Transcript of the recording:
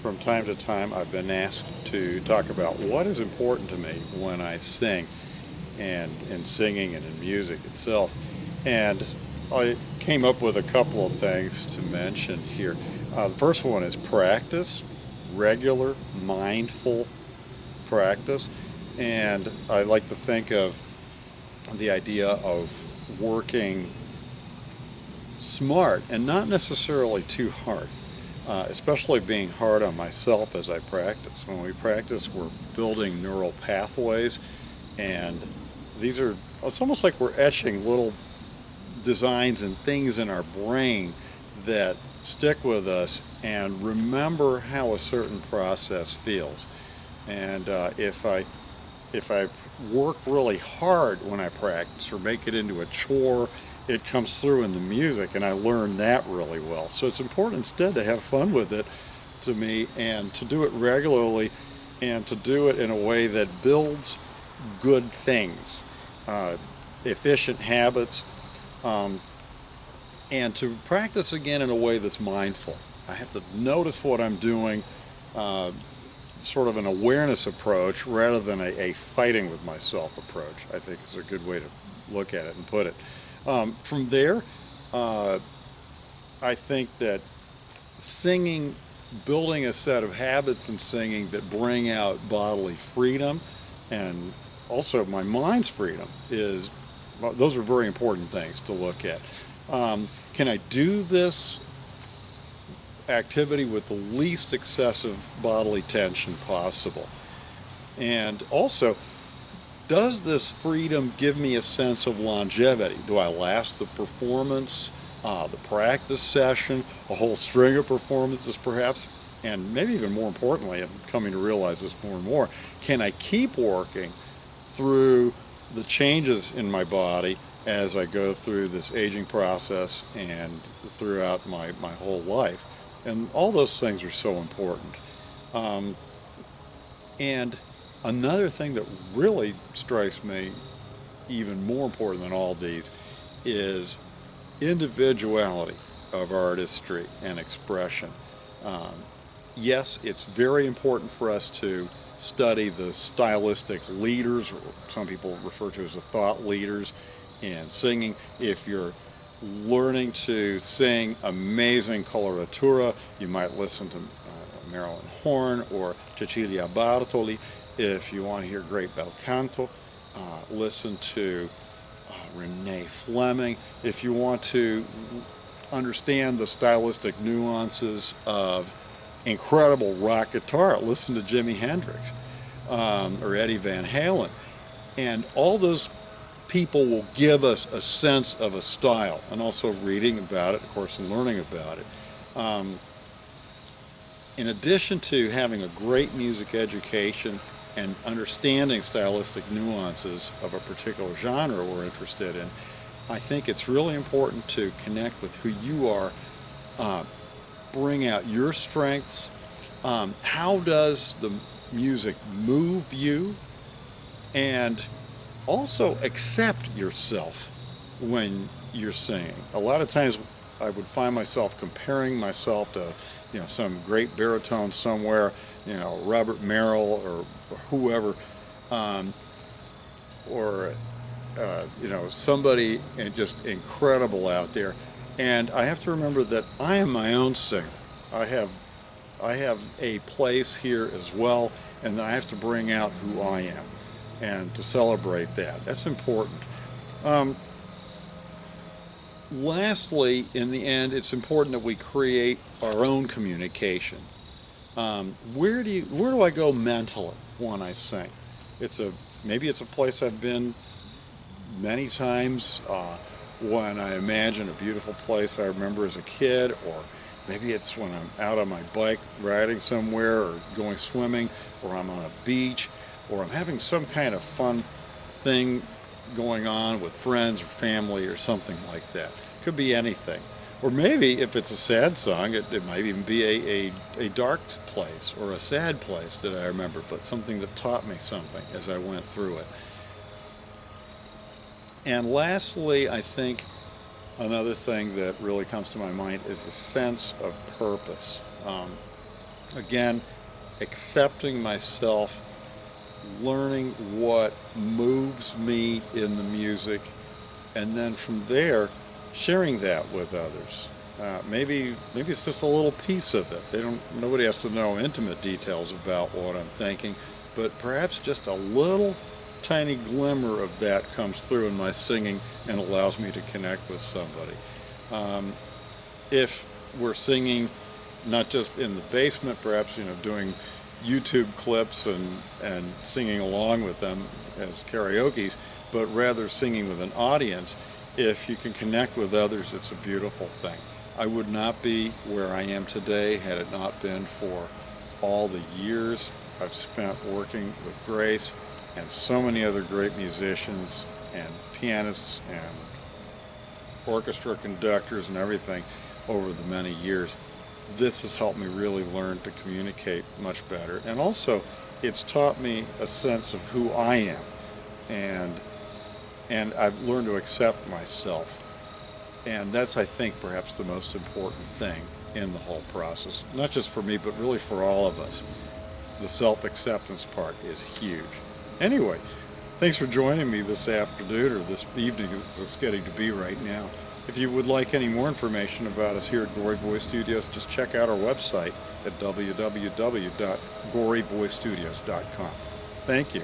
from time to time I've been asked to talk about what is important to me when I sing, and in singing and in music itself. And I came up with a couple of things to mention here. The first one is practice, regular, mindful practice. And I like to think of the idea of working smart and not necessarily too hard, especially being hard on myself as I practice. When we practice, we're building neural pathways, and it's almost like we're etching little designs and things in our brain that stick with us and remember how a certain process feels. And if I work really hard when I practice or make it into a chore, it comes through in the music, and I learn that really well. So it's important instead to have fun with it, to me, and to do it regularly, and to do it in a way that builds good things, efficient habits, and to practice again in a way that's mindful. I have to notice what I'm doing, sort of an awareness approach rather than a fighting with myself approach, I think is a good way to look at it and put it. From there, I think that singing, building a set of habits in singing that bring out bodily freedom and also my mind's freedom those are very important things to look at. Can I do this activity with the least excessive bodily tension possible? And also, does this freedom give me a sense of longevity? Do I last the performance, the practice session, a whole string of performances perhaps? And maybe even more importantly, I'm coming to realize this more and more, can I keep working through the changes in my body as I go through this aging process and throughout my whole life? And all those things are so important. And another thing that really strikes me even more important than all these is individuality of artistry and expression. Yes, it's very important for us to study the stylistic leaders, or some people refer to as the thought leaders in singing. If you're learning to sing amazing coloratura, you might listen to Marilyn Horne or Cecilia Bartoli. If you want to hear great bel canto, listen to Renee Fleming. If you want to understand the stylistic nuances of incredible rock guitar, listen to Jimi Hendrix or Eddie Van Halen. And all those people will give us a sense of a style, and also reading about it, of course, and learning about it. In addition to having a great music education and understanding stylistic nuances of a particular genre we're interested in, I think it's really important to connect with who you are, bring out your strengths. How does the music move you? And also accept yourself when you're singing. A lot of times I would find myself comparing myself to, some great baritone somewhere, Robert Merrill or whoever, or somebody just incredible out there. And I have to remember that I am my own singer. I have a place here as well, and then I have to bring out who I am and to celebrate that. That's important. Lastly, in the end, it's important that we create our own communication. Where do I go mentally when I sing? Maybe it's a place I've been many times, when I imagine a beautiful place I remember as a kid, or maybe it's when I'm out on my bike riding somewhere, or going swimming, or I'm on a beach, or I'm having some kind of fun thing going on with friends or family or something like that. Could be anything. Or maybe if it's a sad song, it might even be a dark place or a sad place that I remember, but something that taught me something as I went through it. And lastly, I think another thing that really comes to my mind is the sense of purpose. Again, accepting myself, learning what moves me in the music, and then from there, sharing that with others. Maybe it's just a little piece of it. Nobody has to know intimate details about what I'm thinking, but perhaps just a little tiny glimmer of that comes through in my singing and allows me to connect with somebody. Um, if we're singing not just in the basement, perhaps doing YouTube clips and singing along with them as karaoke's, but rather singing with an audience. If you can connect with others, it's a beautiful thing. I would not be where I am today had it not been for all the years I've spent working with Grace and so many other great musicians and pianists and orchestra conductors and everything over the many years. This has helped me really learn to communicate much better. And also, it's taught me a sense of who I am. And, and I've learned to accept myself. And that's, I think, perhaps the most important thing in the whole process. Not just for me, but really for all of us. The self-acceptance part is huge. Anyway, thanks for joining me this afternoon, or this evening as it's getting to be right now. If you would like any more information about us here at Gori Voice Studios, just check out our website at www.gorivoicestudios.com. Thank you.